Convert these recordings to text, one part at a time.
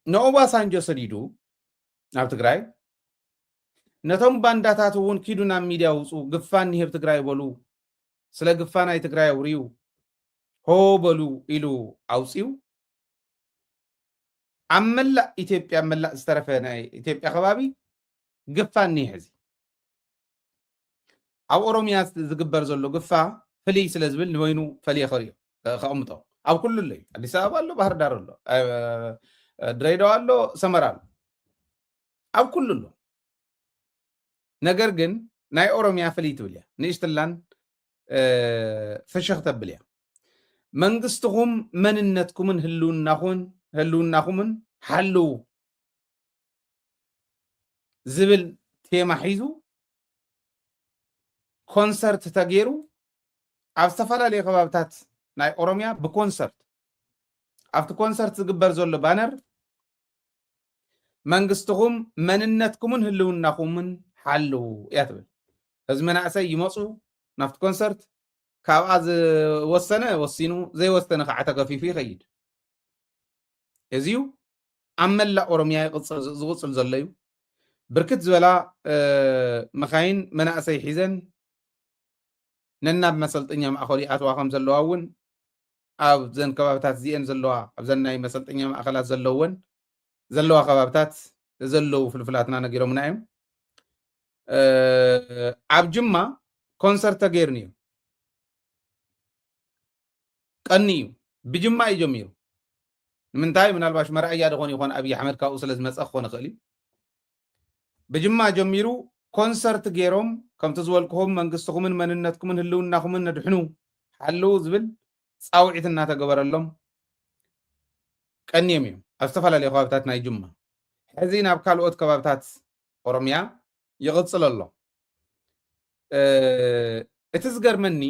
ንኦባሳንጆ ሰዲዱ ናብ ትግራይ ነቶም ባንዳታት እውን ኪዱና ሚድያ ውፁ ግፋን ይህብ ትግራይ በሉ ስለ ግፋናይ ትግራይ አውሪዩ ሆ በሉ ኢሉ አውፂው ኣብ መላእ ኢትዮጵያ መላእ ዝተረፈ ናይ ኢትዮጵያ ከባቢ ግፋን ይሕዚ ኣብ ኦሮሚያ ዝግበር ዘሎ ግፋ ፍልይ ስለ ዝብል ንበይኑ ፈልየ ኸሪዮ ከቕምጦ ኣብ ኩሉ ኣሎ እዩ ኣዲስ ኣበባ ኣሎ ባህር ዳር ኣሎ ድሬዳዋ ኣሎ ሰመራ ኣሎ ኣብ ኩሉ ኣሎ ነገር ግን ናይ ኦሮሚያ ፍልይ ትብል እያ ንእሽትላን ፍሽኽ ተብል እያ መንግስትኩም መንነትኩምን ህልውናኩምን ሓልው ዝብል ቴማ ሒዙ ኮንሰርት ተገይሩ ኣብ ዝተፈላለዩ ከባቢታት ናይ ኦሮሚያ ብኮንሰርት ኣብቲ ኮንሰርት ዝግበር ዘሎ ባነር መንግስትኩም መንነትኩምን ህልውናኩምን ሓልው እያ ትብል እዚ መናእሰይ ይመፁ ናብቲ ኮንሰርት ካብኣ ዝወሰነ ወሲኑ ዘይወሰነ ከዓ ተገፊፉ ይኸይድ እዚዩ ኣብ መላእ ኦሮሚያ ዝቕፅል ዘሎ እዩ ብርክት ዝበላ መኻይን መናእሰይ ሒዘን ነናብ መሰልጠኛ ማእኸሉ ኣትዋ ከም ዘለዋ እውን ኣብ ዘን ከባቢታት እዚአን ዘለዋ ኣብ ዘን ናይ መሰልጠኛ ማእኸላት ዘለዋ ከባቢታት ዘለዉ ፍልፍላትና ነጊሮምና እዮም ኣብ ጅማ ኮንሰርት ተገይሩ ነይሩ ቀኒ እዩ ብጅማ እዩ ጀሚሩ ንምንታይ ምናልባሽ መርኣያ ድኾን ይኾን ኣብይ ኣሕመድ ካብኡ ስለ ዝመፀ ክኾን ይኽእል እዩ ብጅማ ጀሚሩ ኮንሰርት ገይሮም ከምቲ ዝበልክኹም መንግስትኩምን መንነትኩምን ህልውናኩምን ነድሕኑ ሓልው ዝብል ፃውዒት እናተገበረሎም ቀኒዮም እዮም ኣብ ዝተፈላለዩ ከባቢታት ናይ ጅማ ሕዚ ናብ ካልኦት ከባቢታት ኦሮሚያ ይቕፅል ኣሎ እቲ ዝገርመኒ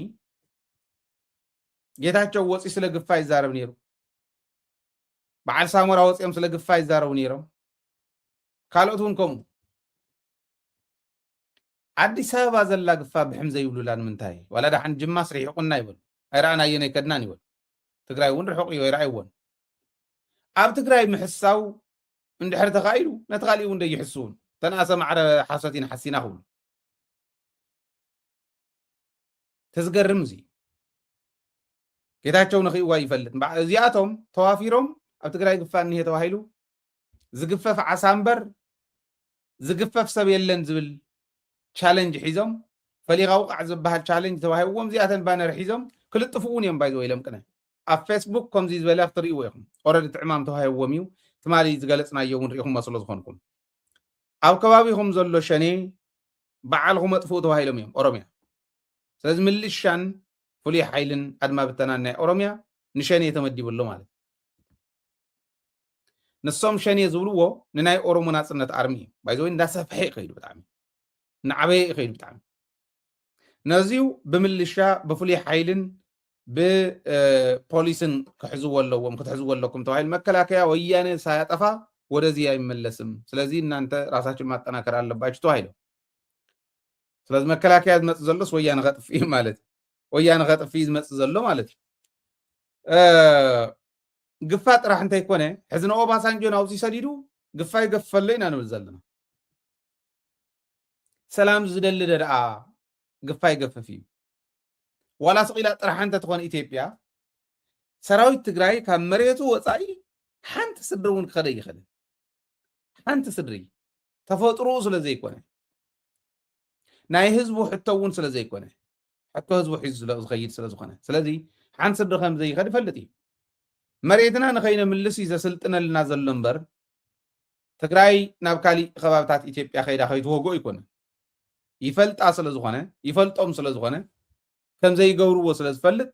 ጌታቸው ወፂ ስለ ግፋ ይዛረብ ነይሩ በዓል ሳሞራ ወፂኦም ስለ ግፋ ይዛረቡ ነይሮም ካልኦት እውን ከምኡ ኣዲስ ኣበባ ዘላ ግፋ ብሕም ዘይብሉላ ንምንታይ ዋላ ዳሓን ጅማ ስሪሕቁና ይበሉ ኣይረኣናየን ኣይከድናን ይበሉ ትግራይ እውን ርሑቕ እዩ ኣይረኣይዎን ኣብ ትግራይ ምሕሳው እንድሕር ተኻኢሉ ነቲ ካሊእ እውን ደይሕስውን ተናእሰ ማዕረ ሓሶቲን ሓሲና ክብሉ ተዝገርም እዚ ጌታቸው ንኽእዋ ይፈልጥ እዚኣቶም ተዋፊሮም ኣብ ትግራይ ግፋ እኒሄ ተባሂሉ ዝግፈፍ ዓሳ እምበር ዝግፈፍ ሰብ የለን ዝብል ቻሌንጅ ሒዞም ፈሊኻ ውቃዕ ዝበሃል ቻሌንጅ ተዋሂብዎም እዚኣተን ባነር ሒዞም ክልጥፉ እውን እዮም ባይዘ ኢሎም ቅነ ኣብ ፌስቡክ ከምዚ ዝበለ ክትርእይዎ ኢኹም ኦረዲ ጥዕማም ተዋሂብዎም እዩ ትማሊ ዝገለፅናዮ እውን ሪኢኹም መስሎ ዝኾንኩም ኣብ ከባቢኹም ዘሎ ሸኔ በዓልኹም መጥፍኡ ተባሂሎም እዮም ኦሮሚያ ስለዚ ምልሻን ፍሉይ ሓይልን ኣድማ ብተናን ናይ ኦሮሚያ ንሸኔ ተመዲብሎ ማለት ንሶም ሸኔ ዝብልዎ ንናይ ኦሮሞ ናፅነት ኣርሚ እዩ ባይዘወይ እንዳሰፍሐ ይኸይዱ ብጣዕሚ ንዓበየ ይኸይዱ ብጣዕሚ ነዚዩ ብምልሻ ብፍሉይ ሓይልን ብፖሊስን ክትሕዝዎ ኣለኩም ተባሂሉ መከላከያ ወያነ ሳያጠፋ ወደዚህ አይመለስም ስለዚህ እናንተ ራሳችሁን ማጠናከር አለባችሁ ተባሂለው ስለዚህ መከላከያ ዝመጽእ ዘሎስ ወያነ ከጥፊ ማለት ወያነ ከጥፊ ዝመጽእ ዘሎ ማለት ግፋ ጥራሕ እንታይ ኮነ ሕዝነ ኦባሳንጆ ናውዚ ሰዲዱ ግፋ ይገፈለ ኢና ንብል ዘለና ሰላም ዝደሊ ደኣ ግፋ ይገፈፍ እዩ ዋላ ስቂላ ጥራሕ እንተ ትኾን ኢትዮጵያ ሰራዊት ትግራይ ካብ መሬቱ ወፃኢ ሓንቲ ስድሪ እውን ክኸደ ይኽእልን ሓንቲ ስድሪ ተፈጥሮ ስለ ዘይኮነ ናይ ህዝቡ ሕቶ እውን ስለ ዘይኮነ ሕቶ ህዝቡ ሒዙ ዝኸይድ ስለ ዝኾነ ስለዚ ሓንቲ ስድሪ ከም ዘይኸድ ይፈልጥ እዩ መሬትና ንኸይነ ምልስ እዩ ዘስልጥነልና ዘሎ እምበር ትግራይ ናብ ካሊእ ከባቢታት ኢትዮጵያ ከይዳ ከይትወግኦ ይኮነን ይፈልጣ ስለ ዝኾነ ይፈልጦም ስለ ዝኾነ ከም ዘይገብርዎ ስለ ዝፈልጥ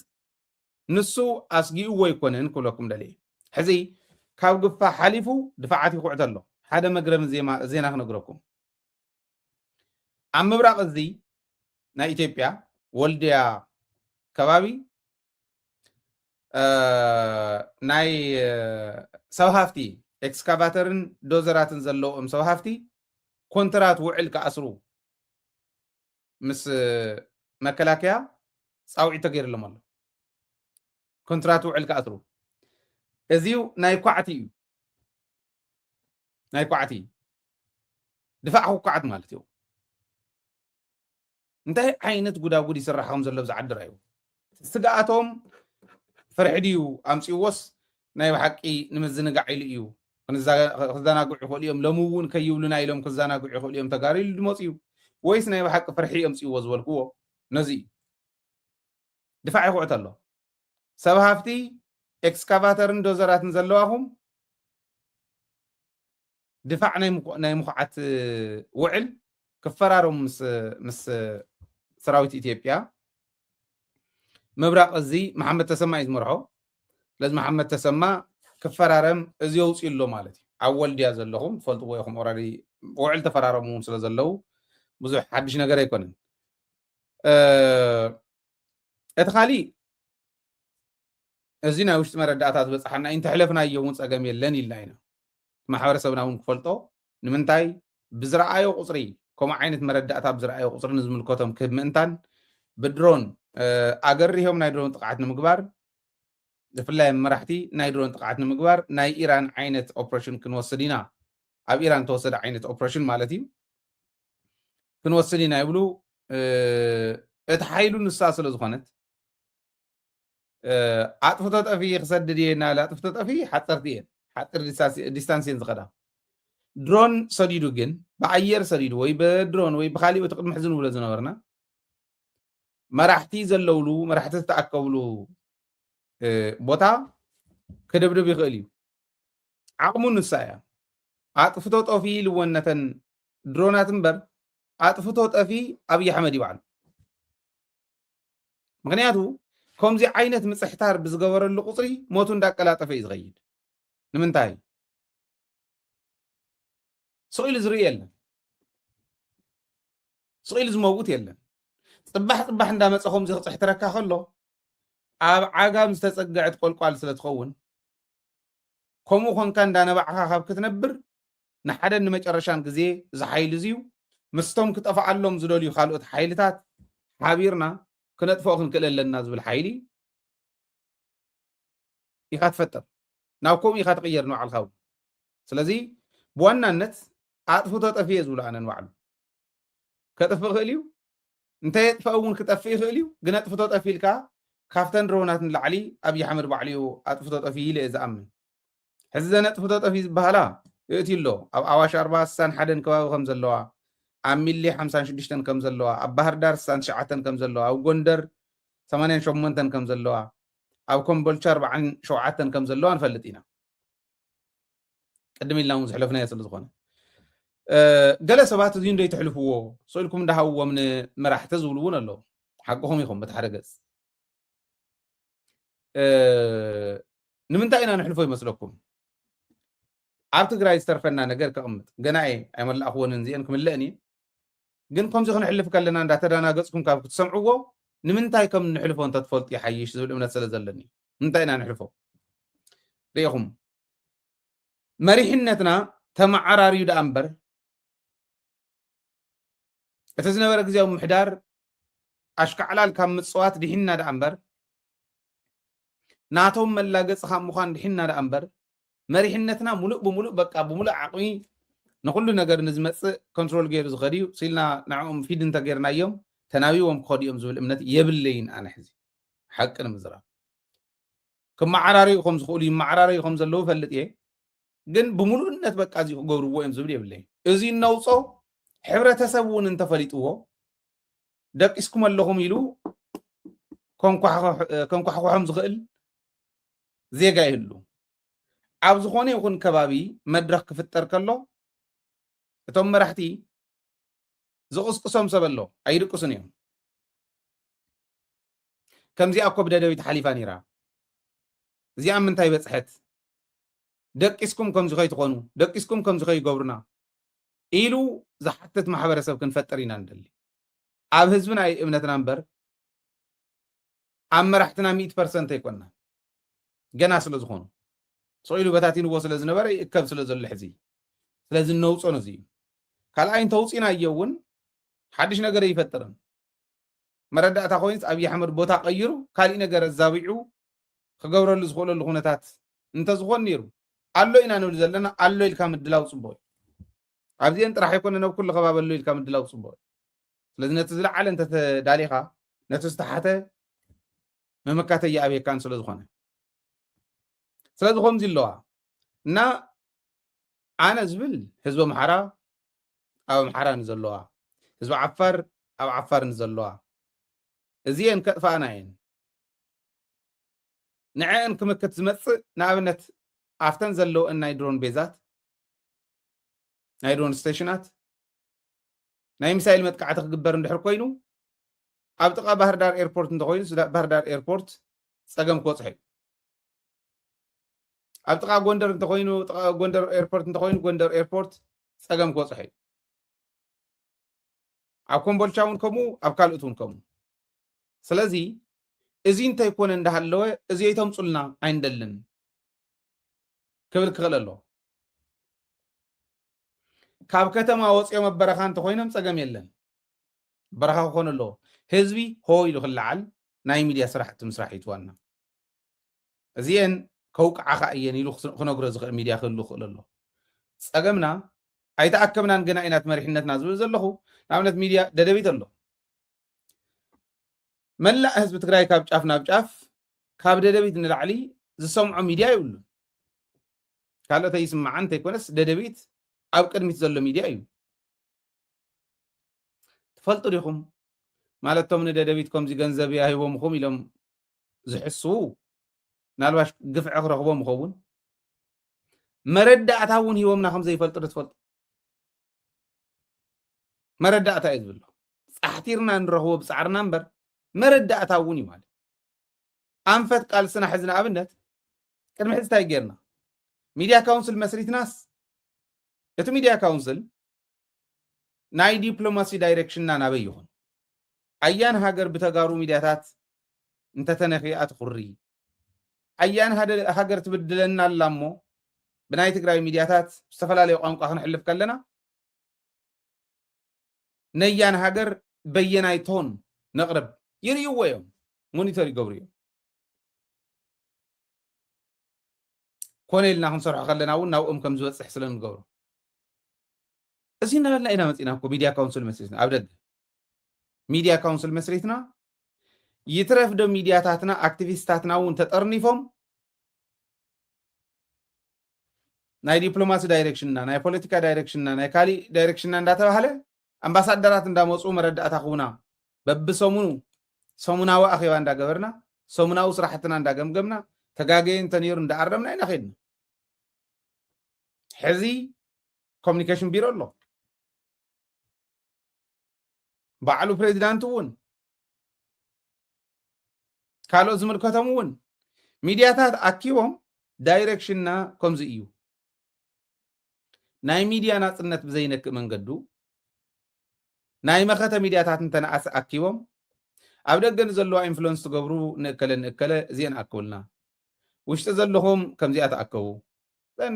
ንሱ ኣስጊእዎ ይኮነን ክብለኩም ደልየ ሕዚ ካብ ግፋ ሓሊፉ ድፋዓት ይኩዕት ኣሎ ሓደ መግረም ዜና ክነግረኩም ኣብ ምብራቅ እዚ ናይ ኢትዮጵያ ወልድያ ከባቢ ናይ ሰብ ሃፍቲ ኤክስካቫተርን ዶዘራትን ዘለዎም ሰብ ሃፍቲ ኮንትራት ውዕል ከኣስሩ ምስ መከላከያ ፃውዒት ተገይሩሎም ኣሎ ኮንትራት ውዕል ከኣስሩ እዚዩ ናይ ኳዕቲ እዩ ናይ ኳዕቲ دفاع كعد مالتيو انتهي عينت غداغد يسرحهم زلو زعدر ايو سغاتهم فرحديو امصيوس ناي بحقي نمزنغع يليو كنزاناغع يخوليوم لموون كيولنا يلوم كزاناغع يخوليوم تغاري دمصيو ويس ناي بحق فرحي امصيو زولكو نزي دفاع يقعد الله سبهافتي اكسكافاترن دوزراتن زلواهم دفاع ناي مخعت وعل كفرارهم مس سراويت إثيوبيا مبرق الزي محمد تسمى يزمرحو لازم محمد تسمى كفرارهم ازيوص يلو مالتي اول دياز لهم فلطوا يخم اورادي وعل تفرارهم سلازلو بزح حدش نغير يكونن اتخالي ازينا وشت مرداتات بصحنا انت حلفنا يوم صقم يلن يلنا ማሕበረሰብና እውን ክፈልጦ ንምንታይ ብዝረኣዮ ቁፅሪ ከምኡ ዓይነት መረዳእታ ብዝረኣዮ ቁፅሪ ንዝምልከቶም ክህብ ምእንታን ብድሮን ኣገሪሆም ናይ ድሮን ጥቃዓት ንምግባር ብፍላይ መራሕቲ ናይ ድሮን ጥቃዓት ንምግባር ናይ ኢራን ዓይነት ኦፕሬሽን ክንወስድ ኢና ኣብ ኢራን ተወሰደ ዓይነት ኦፕሬሽን ማለት እዩ ክንወስድ ኢና ይብሉ እቲ ሓይሉ ንሳ ስለ ዝኾነት ኣጥፍቶ ጠፊ ክሰድድ እየ ናላ ኣጥፍቶ ጠፊ ሓፀርቲ እየን حتى ديستانسين زغدا درون سديدو جن بأير سديدو وي بدرون وي بخالي وتقدم حزن ولا زنورنا مرحتي زلولو مرحتي تأكلو بوتا كدبدب يخليو عقمون السايا عطفتو طفي لونتن درونات مبر عطفتو طفي أبي حمد يوعد مغنياتو كومزي عينت مسحتار بزغور اللقصري موتون داك لا طفي زغيد ንምንታይ سؤال زري يلن سؤال زموت يلن صباح እንዳመፀኹም ዚ ክፅሕ ትረካ ከሎ ኣብ ዓጋም ዝተፀግዐት ቆልቋል ስለ ትኸውን ከምኡ ኮንካ እንዳነበዕኻ ካብ ክትነብር ንሓደ ንመጨረሻን ግዜ ዝሓይል እዚዩ ምስቶም ክጠፋዓሎም ዝደልዩ ካልኦት ሓይልታት ሓቢርና ክነጥፍኦ ክንክእል ኣለና ዝብል ሓይሊ ኢኻ ትፈጥር ናብኩም ኢኻ ትቕየር ንባዕልካ ስለዚ ብዋናነት ኣጥፍቶ ጠፊ እየ ዝብሉ ኣነ ንባዕሉ ከጥፍእ ክእል እዩ እንተየጥፍአ እውን ክጠፍእ ይኽእል እዩ ግን ኣጥፍቶ ጠፊ ኢልካ ካብተን ድሮናት ንላዕሊ ኣብዪ ኣሕመድ ባዕሉ እዩ ኣጥፍቶ ጠፊ ኢለ እየ ዝኣምን ሕዚ ዘን ኣጥፍቶ ጠፊ ዝበሃላ የእትዩ ኣሎ ኣብ ኣዋሽ 41 ከባቢ ከም ዘለዋ ኣብ ሚሊ 56 ከም ዘለዋ ኣብ ባህር ዳር 69 ከም ዘለዋ ኣብ ጎንደር 88 ከም ዘለዋ ኣብ ኮምቦልቻ 47 ከም ዘለዋ ንፈልጥ ኢና ቅድም ኢልና እውን ዝሕለፍናዮ ስለ ዝኾነ ገለ ሰባት እዚኡ እንዶ ይትሕልፍዎ ስኢልኩም እንዳሃብዎም ንመራሕቲ ዝብሉ እውን ኣለዉ ሓቅኹም ኢኹም በቲ ሓደ ገፅ ንምንታይ ኢና ንሕልፎ ይመስለኩም ኣብ ትግራይ ዝተርፈና ነገር ከቕምጥ ገና ኣይመላእኽዎን እዚአን ክምልአን እየ ግን ከምዚ ክንሕልፍ ከለና እንዳተደናገፅኩም ካብ ክትሰምዕዎ ንምንታይ ከም ንሕልፎ እንተትፈልጡ ይሓይሽ ዝብል እምነት ስለ ዘለኒ ንምንታይ ኢና ንሕልፎ ሪኢኹም መሪሕነትና ተመዓራርዩ ዳ እምበር እቲ ዝነበረ ግዜያዊ ምሕዳር ኣሽካዕላል ካብ ምፅዋት ድሒና ዳ እምበር ናቶም መላገፂ ካብ ምዃን ድሒና ዳ እምበር መሪሕነትና ሙሉእ ብሙሉእ በቃ ብሙሉእ ዓቕሚ ንኩሉ ነገር ንዝመፅእ ኮንትሮል ገይሩ ዝኸድ እዩ ሲልና ንዕኦም ፊድ እንተገይርናዮም ተናቢቦም ክኸዱ እዮም ዝብል እምነት የብለይን ኣነ ሕዚ ሓቂ ንምዝራብ ክመዓራርዩ ከም ዝኽእሉ ይመዓራርዩ ከም ዘለዉ ፈልጥ እየ ግን ብሙሉእነት በቃ እዚ ክገብርዎ እዮም ዝብል የብለይን እዚ ነውፆ ሕብረተሰብ እውን እንተፈሊጥዎ ደቂስኩም ኣለኹም ኢሉ ከንኳሕኳሖም ዝኽእል ዜጋ ይህሉ ኣብ ዝኾነ ይኹን ከባቢ መድረክ ክፍጠር ከሎ እቶም መራሕቲ ዝቕስቅሶም ሰብ ኣሎ ኣይድቅሱን እዮም ከምዚኣ እኮ ብደደቢት ሓሊፋ ነይራ እዚኣ ምንታይ በፅሐት ደቂስኩም ከምዚ ከይትኾኑ ደቂስኩም ከምዚ ከይገብሩና ኢሉ ዝሓትት ማሕበረሰብ ክንፈጥር ኢና ንደሊ ኣብ ህዝብና እምነትና እምበር ኣብ መራሕትና 100% ኣይኮንና ገና ስለ ዝኾኑ ስኢሉ በታቲንዎ ስለ ዝነበረ ይእከብ ስለ ዘሎ ሕዚ ስለዚ ነውፆ ነዚ እዩ ካልኣይ እንተውፂናዮ እውን ሓድሽ ነገር ይፈጥርን መረዳእታ ኮይንስ ኣብዪ ኣሕመድ ቦታ ቀይሩ ካሊእ ነገር ኣዛቢዑ ክገብረሉ ዝኽእለሉ ኩነታት እንተዝኾን ነይሩ ኣሎ ኢና ንብል ዘለና ኣሎ ኢልካ ምድላው ፅቡቅ ኣብዚአን ጥራሕ ኣይኮነ ናብ ኩሉ ከባበሉ ኢልካ ምድላው ፅቡቅ ስለዚ ነቲ ዝለዓለ እንተተዳሊኻ ነቲ ዝተሓተ መመካተይ ኣብየካን ስለ ዝኾነ ስለዚ ከምዚ ኣለዋ እና ኣነ ዝብል ህዝቢ ኣምሓራ ኣብ ኣምሓራ ንዘለዋ ህዝቢ ዓፋር ኣብ ዓፋር ንዘለዋ እዚአን ከጥፋኣና እየን ንዕአን ክምክት ዝመፅእ ንኣብነት ኣፍተን ዘለውአን ናይ ድሮን ቤዛት ናይ ድሮን ስቴሽናት ናይ ሚሳይል መጥቃዕቲ ክግበር እንድሕር ኮይኑ ኣብ ጥቃ ባህር ዳር ኤርፖርት እንተኮይኑ ባህር ዳር ኤርፖርት ፀገም ክበፅሖ እዩ ኣብ ጥቃ ጎንደር እንተኮይኑ ጎንደር ኤርፖርት እንተኮይኑ ጎንደር ኤርፖርት ፀገም ክበፅሖ እዩ ኣብ ኮምቦልቻ እውን ከምኡ ኣብ ካልኦት እውን ከምኡ ስለዚ እዚ እንተይኮነ እንዳሃለወ እዚ የተምፁልና ኣይንደልን ክብል ክኽእል ኣሎ ካብ ከተማ ወፂኦም ኣብ በረኻ እንተኮይኖም ፀገም የለን በረኻ ክኾኑ ኣለዎ ህዝቢ ሆ ኢሉ ክለዓል ናይ ሚድያ ስራሕቲ ምስራሕ ይትዋና እዚአን ከውቅዓኻ እየን ኢሉ ክነግሮ ዝኽእል ሚድያ ክህሉ ክእል ኣሎ ፀገምና ኣይተኣከብናን ገና ኢናት መሪሕነትና ዝብል ዘለኹ ንኣብነት ሚድያ ደደቢት ኣሎ መላእ ህዝቢ ትግራይ ካብ ጫፍ ናብ ጫፍ ካብ ደደቢት ንላዕሊ ዝሰምዖ ሚድያ ይብሉ ካልኦት ኣይስማዓን እንተይኮነስ ደደቢት ኣብ ቅድሚት ዘሎ ሚድያ እዩ ትፈልጡ ዲኹም ማለቶም ንደደቢት ከምዚ ገንዘብ ሂቦምኹም ኢሎም ዝሕስቡ ናልባሽ ግፍዒ ክረኽቦም ይኸውን መረዳእታ እውን ሂቦምና ከምዘይፈልጡ ትፈልጡ መረዳእታ እዩ ዝብሎ ፃሕቲርና ንረኽቦ ብፃዕርና እምበር መረዳእታ እውን እዩ ማለት ኣንፈት ቃልስና ሕዝና ኣብነት ቅድሚ ሕዚ እንታይ ጌርና ሚድያ ካውንስል መስሪትናስ እቲ ሚድያ ካውንስል ናይ ዲፕሎማሲ ዳይሬክሽንና ናበይ ይኹን ኣያን ሃገር ብተጋሩ ሚድያታት እንተተነኺኣ ትኹሪ ኣያን ሃገር ትብድለና ኣላ እሞ ብናይ ትግራይ ሚድያታት ዝተፈላለዩ ቋንቋ ክንሕልፍ ከለና ነያን ሃገር በየናይ ቶን ነቕርብ ይርይዎ እዮም ሞኒተር ይገብሩ እዮም ኮነ ኢልና ክንሰርሖ ከለና እውን ናብኦም ከም ዝበፅሕ ስለ ንገብሮ እዚ እናበልና ኢና መፂና እኮ ሚድያ ካውንስል መስሪትና ኣብ ደገ ሚድያ ካውንስል መስሪትና ይትረፍዶ ሚድያታትና ኣክቲቪስታትና እውን ተጠርኒፎም ናይ ዲፕሎማሲ ዳይሬክሽንና ናይ ፖለቲካ ዳይሬክሽንና ናይ ካሊእ ዳይሬክሽንና እንዳተባሃለ ኣምባሳደራት እንዳመፁ መረዳእታ ክቡና በብሰሙኑ ሰሙናዊ ኣኼባ እንዳገበርና ሰሙናዊ ስራሕትና እንዳገምገምና ተጋገየ እንተነይሩ እንዳዓረምና ኢና ኸድና ሕዚ ኮሚኒኬሽን ቢሮ ኣሎ ባዕሉ ፕሬዚዳንት እውን ካልኦት ዝምልከቶም እውን ሚድያታት ኣኪቦም ዳይሬክሽንና ከምዚ እዩ ናይ ሚድያ ናፅነት ብዘይነክእ መንገዱ ናይ መኸተ ሚድያታት እንተነኣስ ኣኪቦም ኣብ ደገ ንዘለዋ ኢንፍሉንስ ትገብሩ ንእከለ እዚአን ኣክብልና ውሽጢ ዘለኹም ከምዚኣ ተኣከቡ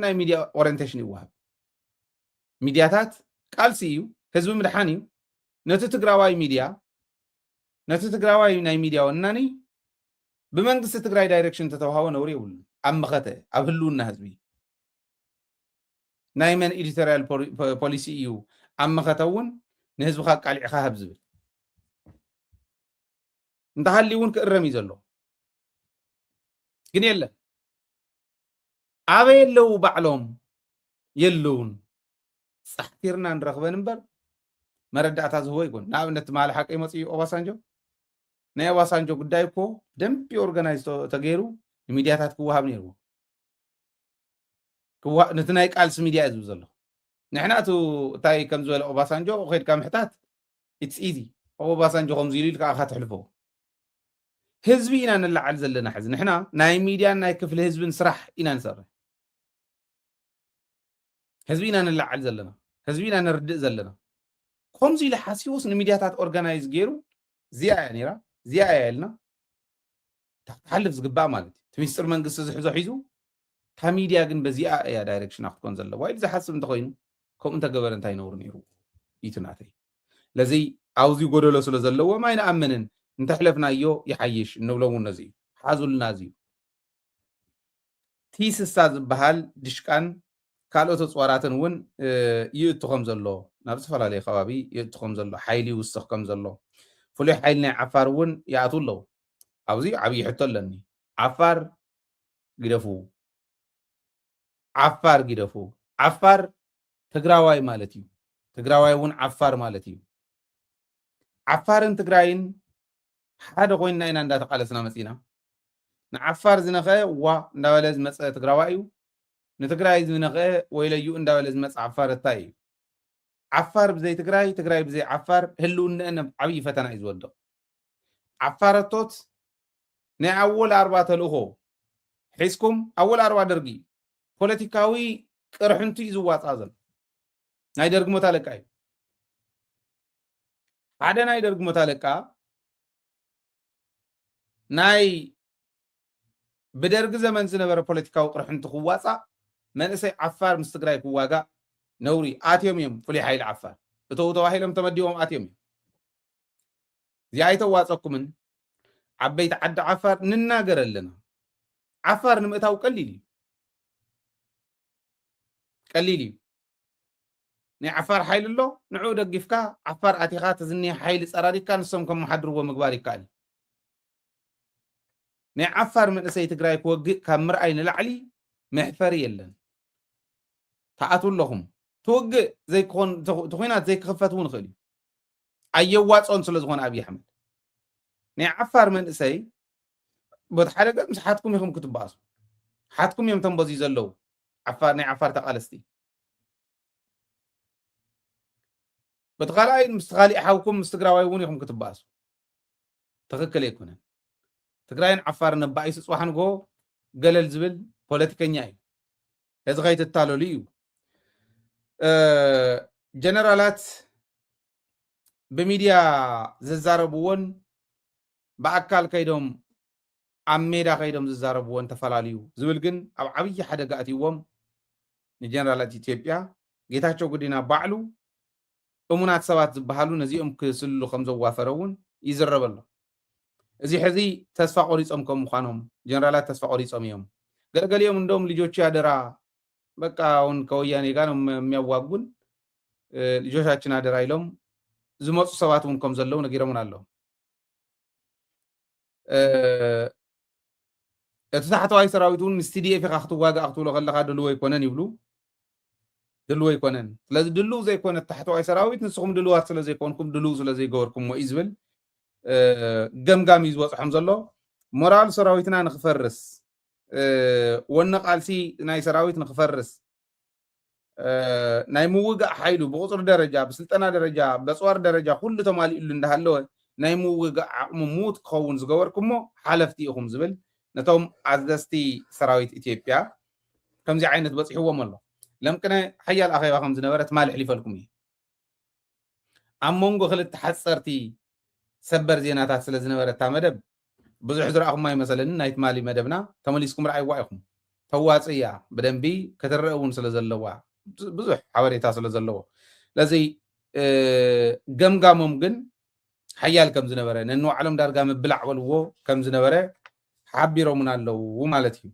ናይ ሚድያ ኦሪንቴሽን ይወሃብ ሚድያታት ቃልሲ እዩ ህዝቢ ምድሓን እዩ ነቲ ትግራዋይ ሚድያ ነቲ ትግራዋይ ናይ ሚድያ ወናኒ ብመንግስቲ ትግራይ ዳይሬክሽን ተተዋሃቦ ነውሪ የብሉ ኣብ መኸተ ኣብ ህልውና ህዝቢ ናይ መን ኤዲቶሪያል ፖሊሲ እዩ ኣብ መኸተ እውን ንህዝብካ ቃሊዕካ ሃብ ዝብል እንተሃሊ እውን ክእረም እዩ ዘሎ ግን የለን ኣበይ የለው ባዕሎም የለውን ፃሕቲርና ንረኽበን እምበር መረዳእታ ዝህቦ ይኮን ንኣብነት ማለ ሓቀይ መፅኡ ኦባሳንጆ ናይ ኦባሳንጆ ጉዳይ እኮ ደንቢ ኦርጋናይዝ ተገይሩ ሚድያታት ክወሃብ ነይርዎ ነቲ ናይ ቃልሲ ሚድያ እዩ ዘሎ ንሕና እቲ እንታይ ከም ዝበለ ኦባሳንጆ ከይድካ ምሕታት ኢትስ ኢዚ ኦባሳንጆ ከምዚ ኢሉ ኢልካ ትሕልፎ ህዝቢ ኢና ንላዓል ዘለና ሕዚ ንሕና ናይ ሚድያን ናይ ክፍሊ ህዝብን ስራሕ ኢና ንሰርሕ ህዝቢ ኢና ንላዓል ዘለና ህዝቢ ኢና ንርድእ ዘለና ከምዚ ኢሉ ሓሲቡስ ንሚድያታት ኦርጋናይዝ ገይሩ እዚኣ እያ ነይራ እዚኣ እያ የልና ተሓልፍ ዝግባእ ማለት እዩ እቲ ሚኒስትር መንግስቲ ዝሕዞ ሒዙ እታ ሚድያ ግን በዚኣ እያ ዳይሬክሽና ክትኮን ዘለዋ ኢሉ ዝሓስብ እንተኮይኑ ከምኡ እንተገበረ እንታይ ይነብሩ ነይሩ ኢቱ ናተይ ለዚ ኣብዚ ጎደሎ ስለ ዘለዎ ማይ ንኣምንን እንተሕለፍናዮ ይሓይሽ እንብሎ እውን ነዚ እዩ ሓዙልና እዚ እዩ ቲስሳ ዝበሃል ድሽቃን ካልኦት ፅዋራትን እውን ይእቱ ከም ዘሎ ናብ ዝተፈላለዩ ከባቢ ይእቱ ከም ዘሎ ሓይሊ ይውስኽ ከም ዘሎ ፍሉይ ሓይሊ ናይ ዓፋር እውን ይኣትው ኣለዉ ኣብዚ ዓብዪ ሕቶ ኣለኒ ዓፋር ግደፉ ዓፋር ግደፉ ዓፋር ትግራዋይ ማለት እዩ ትግራዋይ እውን ዓፋር ማለት እዩ ዓፋርን ትግራይን ሓደ ኮይንና ኢና እንዳተቃለስና መፂና ንዓፋር ዝነኸ ዋ እንዳበለ ዝመፀ ትግራዋይ እዩ ንትግራይ ዝነኸ ወይለዩ እንዳበለ ዝመፀ ዓፋር እንታይ እዩ ዓፋር ብዘይ ትግራይ ትግራይ ብዘይ ዓፋር ህልውንአን ዓብዪ ፈተና እዩ ዝወድቕ ዓፋረቶት ናይ ኣወል 40 ተልእኾ ሒዝኩም ኣወል 40 ደርጊ ፖለቲካዊ ቅርሕንቲ እዩ ዝዋፃእ ዘሎ ናይ ደርጊ ሞት ኣለቃ እዩ ሓደ ናይ ደርጊ ሞት ኣለቃ ናይ ብደርጊ ዘመን ዝነበረ ፖለቲካዊ ቅርሕንቲ ክዋፃእ መንእሰይ ዓፋር ምስ ትግራይ ክዋጋእ ነውሪ ኣትዮም እዮም ፍሉይ ሓይሊ ዓፋር እተው ተባሂሎም ተመዲቦም ኣትዮም እዮም እዚኣ ኣይተዋፀኩምን ዓበይቲ ዓዲ ዓፋር ንናገር ኣለና ዓፋር ንምእታው ቀሊል እዩ ናይ ዓፋር ሓይሊ ኣሎ ንዑ ደጊፍካ ዓፋር ኣቲኻ ተዝኒየ ሓይሊ ፀራሪካ ንሶም ከመሓድርዎ ምግባር ይከኣል ናይ ዓፋር መንእሰይ ትግራይ ክወግእ ካብ ምርኣይ ንላዕሊ መሕፈሪ የለን ተኣትው ኣለኹም ትወግእ ዘይክኾን ትኩናት ዘይክኽፈት እውን ይኽእል እዩ ኣየዋፆን ስለ ዝኾነ ኣብዪ ኣሕመድ ናይ ዓፋር መንእሰይ በቲ ሓደ ገፅ ምስ ሓትኩም ኢኹም ክትበኣሱ ሓትኩም እዮም ተንበዝዩ ዘለዉ ናይ ዓፋር ተቃለስቲ በቲ ካልኣይ ምስ ካሊእ ሓውኩም ምስ ትግራዋይ እውን ኢኹም ክትበኣሱ ትኽክል ኣይኮነን ትግራይን ዓፋርን ነባኢሱ ፅዋሕ ንጎ ገለል ዝብል ፖለቲከኛ እዩ እዚ ከይትታለሉ እዩ ጀነራላት ብሚድያ ዝዛረብዎን ብኣካል ከይዶም ኣብ ሜዳ ከይዶም ዝዛረብዎን ተፈላለዩ ዝብል ግን ኣብ ዓብዪ ሓደጋ ኣትይዎም ንጀነራላት ኢትዮጵያ ጌታቸው ጉዲና ባዕሉ እሙናት ሰባት ዝበሃሉ ነዚኦም ክስልሉ ከም ዘዋፈረ እውን ይዝረብ ኣሎ እዚ ሕዚ ተስፋ ቆሪፆም ከም ምዃኖም ጀነራላት ተስፋ ቆሪፆም እዮም ገለገሊኦም እንደውም ልጆች ያደራ በቃ አሁን ከወያኔ ጋር ነው የሚያዋጉን ልጆቻችን አደራ ኢሎም ዝመፁ ሰባት እውን ከም ዘለው ነጊሮምን ኣለዉ እቲ ታሕተዋይ ሰራዊት እውን ምስ TDF ኢኻ ክትዋጋእ ክትብሎ ከለካ ድልዎ ኣይኮነን ይብሉ ድልዎ ኣይኮነን ስለዚ ድልው ዘይኮነ ታሕተዋይ ሰራዊት ንስኹም ድልዋት ስለ ዘይኮንኩም ድልው ስለ ዘይገበርኩም እዩ ዝብል ገምጋም እዩ ዝወፅሖም ዘሎ ሞራል ሰራዊትና ንክፈርስ ወነ ቃልሲ ናይ ሰራዊት ንክፈርስ ናይ ምውጋእ ሓይሉ ብቁፅሪ ደረጃ ብስልጠና ደረጃ በፅዋር ደረጃ ኩሉ ተማሊኡሉ እንዳሃለወ ናይ ምውጋእ ዓቕሙ ሙት ክኸውን ዝገበርኩሞ ሓለፍቲ ኢኹም ዝብል ነቶም ኣዘዝቲ ሰራዊት ኢትዮጵያ ከምዚ ዓይነት በፂሕዎም ኣሎ ለምቅነ ሓያል ኣኼባ ከም ዝነበረ ትማልሕ ሊፈልኩም እዩ ኣብ መንጎ ክልተ ሓፀርቲ ሰበር ዜናታት ስለ ዝነበረ እታ መደብ ብዙሕ ዝረኣኹም ኣይመሰለኒ ናይ ትማሊ መደብና ተመሊስኩም ረኣይዋ ኢኹም ተዋፅ እያ ብደንቢ ከተረአ እውን ስለ ዘለዋ ብዙሕ ሓበሬታ ስለ ዘለዎ ለዚ ገምጋሞም ግን ሓያል ከም ዝነበረ ነንባዕሎም ዳርጋ ምብላዕ በልዎ ከም ዝነበረ ሓቢሮምን ኣለዉ ማለት እዩ